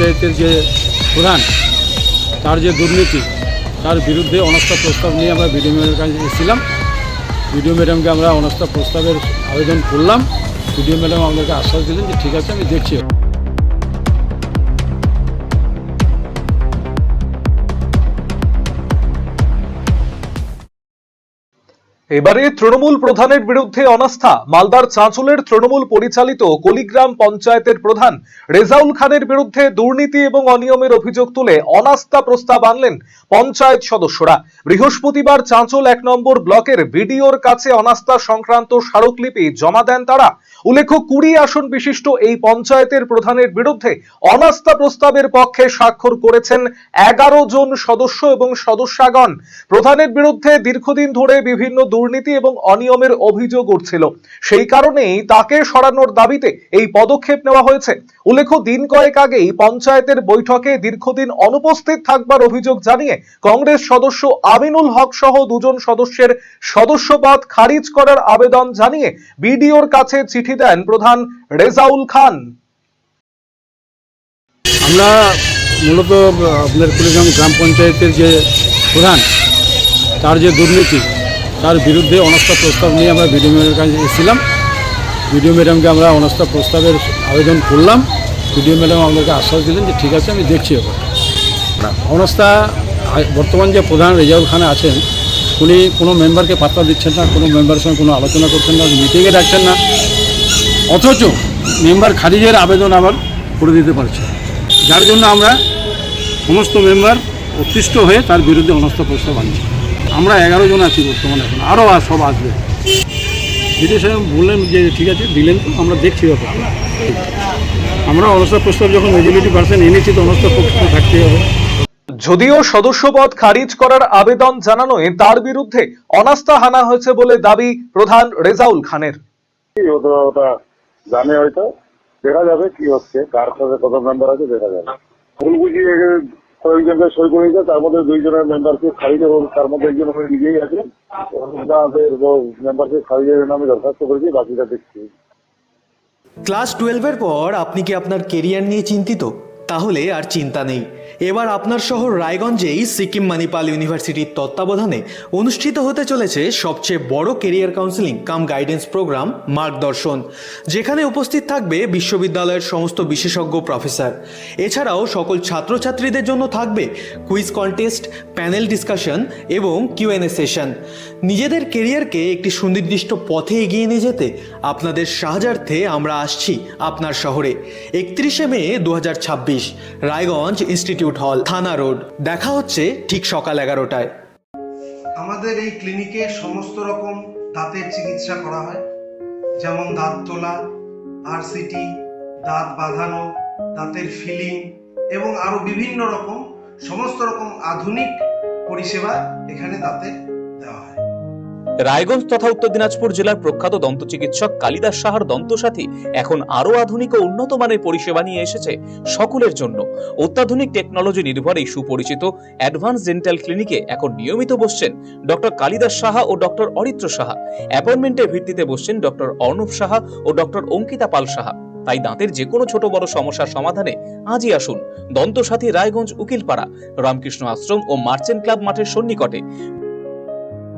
পঞ্চায়েতের যে প্রধান তার যে দুর্নীতি তার বিরুদ্ধে অনাস্থা প্রস্তাব নিয়ে আমরা বিডিও ম্যাডামের কাছে এসেছিলাম। বিডিও ম্যাডামকে আমরা অনাস্থা প্রস্তাবের আবেদন করলাম। বিডিও ম্যাডাম আমাদেরকে আশ্বাস দিলেন যে ঠিক আছে, আমি দেখছি। এবারে তৃণমূল প্রধানের বিরুদ্ধে অনাস্থা। মালদার চাঁচলের তৃণমূল পরিচালিত কলিগ্রাম পঞ্চায়েতের প্রধান রেজাউল খানের বিরুদ্ধে দুর্নীতি এবং অনিয়মের অভিযোগ তুলে অনাস্থা প্রস্তাব আনলেন পঞ্চায়েত সদস্যরা। বৃহস্পতিবার চাঁচল 1 নম্বর ব্লকের বিডিওর কাছে অনাস্থা সংক্রান্ত স্মারকলিপি জমা দেন তারা। উল্লেখ্য, 20 আসন বিশিষ্ট এই পঞ্চায়েতের প্রধানের বিরুদ্ধে অনাস্থা প্রস্তাবের পক্ষে স্বাক্ষর করেছেন 11 জন সদস্য এবং সদস্যগণ। প্রধানের বিরুদ্ধে দীর্ঘদিন ধরে বিভিন্ন দুর্নীতি এবং অনিয়মের অভিযোগ উঠছিল, সেই কারণেই তাকে সরানোর দাবিতে এই পদক্ষেপ নেওয়া হয়েছে। উল্লেখ্য, দিন কয়েক আগেই পঞ্চায়েতের বৈঠকে দীর্ঘদিন অনুপস্থিত থাকবার অভিযোগ জানিয়ে কংগ্রেস সদস্য আমিনুল হক সহ 2 জন সদস্যের সদস্যপদ খারিজ করার আবেদন জানিয়ে বিডিওর কাছে চিঠি দেন প্রধান রেজাউল খান। আমরা মূলত আপনার কুড়িগ্রাম গ্রাম পঞ্চায়েতের যে প্রধান তার যে দুর্নীতি তার বিরুদ্ধে অনাস্থা প্রস্তাব নিয়ে আমরা বিডিও ম্যাডামের কাছে এসেছিলাম। বিডিও ম্যাডামকে আমরা অনাস্থা প্রস্তাবের আবেদন করলাম। বিডিও ম্যাডাম আমাদেরকে আশ্বাস দিলেন যে ঠিক আছে, আমি দেখছি। অনাস্থা বর্তমান যে প্রধান রেজাউল খান আছেন, উনি কোনো মেম্বারকে পাত্তা দিচ্ছেন না, কোনো মেম্বারের সঙ্গে কোনো আলোচনা করছেন না, মিটিংয়ে ডাকছেন না, অথচ মেম্বার খারিজের আবেদন আবার করে দিতে পারছে, যার জন্য আমরা সমস্ত মেম্বার অতিষ্ঠ হয়ে তার বিরুদ্ধে অনাস্থা প্রস্তাব আনছি। আমরা 11 জন আছি বর্তমানে, এখন আরও সব আসবে। বিডিও সাহেব বললেন যে ঠিক আছে, দিলেন, তো আমরা দেখছি ব্যাপারটা। আমরা অনাস্থা প্রস্তাব যখন মেজরিটি পার্সেন্ট এনেছি, তো অনাস্থা প্রস্তাব থাকতেই হবে। যদিও সদস্যপদ খারিজ করার আবেদন জানানোয় তার বিরুদ্ধে অনাস্থা হানা হয়েছে বলে দাবি প্রধান রেজাউল খানের। ওটা জানে, হয়তো দেখা যাবে কি হচ্ছে, কার সাথে কত মেম্বার আছে দেখা যাবে। ভুল বুঝিয়ে কয়েকজনকে সই করে দিয়েছে, তার মধ্যে 2 জনের মেম্বারকে খারিজ, এবং তার মধ্যে একজন ওখানে নিজেই আছে। মেম্বারকে খারিজের নামে দরখাস্ত করেছি, বাকিটা দেখছি। ক্লাস 12-এর পর আপনি কি আপনার কেরিয়ার নিয়ে চিন্তিত? তাহলে আর চিন্তা নেই। এবার আপনার শহর রায়গঞ্জেই সিকিম মণিপাল ইউনিভার্সিটির তত্ত্বাবধানে অনুষ্ঠিত হতে চলেছে সবচেয়ে বড় কেরিয়ার কাউন্সেলিং কাম গাইডেন্স প্রোগ্রাম মার্গদর্শন, যেখানে উপস্থিত থাকবে বিশ্ববিদ্যালয়ের সমস্ত বিশেষজ্ঞ প্রফেসর। এছাড়াও সকল ছাত্রছাত্রীদের জন্য থাকবে কুইজ কন্টেস্ট, প্যানেল ডিসকাশন এবং Q&A সেশন। নিজেদের কেরিয়ারকে একটি সুনির্দিষ্ট পথে এগিয়ে নিয়ে যেতে আপনাদের সাহায্যার্থে আমরা আসছি আপনার শহরে। 31 মে 2026, রায়গঞ্জ ইনস্টিটিউট হল, থানা রোড। দেখা হচ্ছে ঠিক সকাল 11টায়। আমাদের এই ক্লিনিকে সমস্ত রকম দাঁতের চিকিৎসা করা হয়, যেমন দাঁত তোলা, RCT, দাঁত বাঁধানো, দাঁতের ফিলিং এবং আরো বিভিন্ন রকম সমস্ত রকম আধুনিক পরিষেবা এখানে দাঁতের দেওয়া হয়। রায়গঞ্জ তথা উত্তর দিনাজপুর জেলার প্রখ্যাত দন্ত চিকিৎসক কালিদাস সাহার দন্তসাথী এখন আরো আধুনিক ও উন্নত মানের পরিষেবা নিয়ে এসেছে সকলের জন্য। অত্যাধুনিক টেকনোলজি নির্ভর এই সুপরিচিত অ্যাডভান্স ডেন্টাল ক্লিনিকে এখন নিয়মিত বসছেন ডক্টর কালিদাস সাহা ও ডক্টর অরিত্র সাহা। অ্যাপয়েন্টমেন্টের ভিত্তিতে বসছেন ডক্টর অর্ণব সাহা ও ডক্টর অঙ্কিতা পাল সাহা। তাই দাঁতের যে কোনো ছোট বড় সমস্যার সমাধানে আজই আসুন দন্তসাথী, রায়গঞ্জ উকিলপাড়া, রামকৃষ্ণ আশ্রম ও মার্চেন্ট ক্লাব মাঠের সন্নিকটে।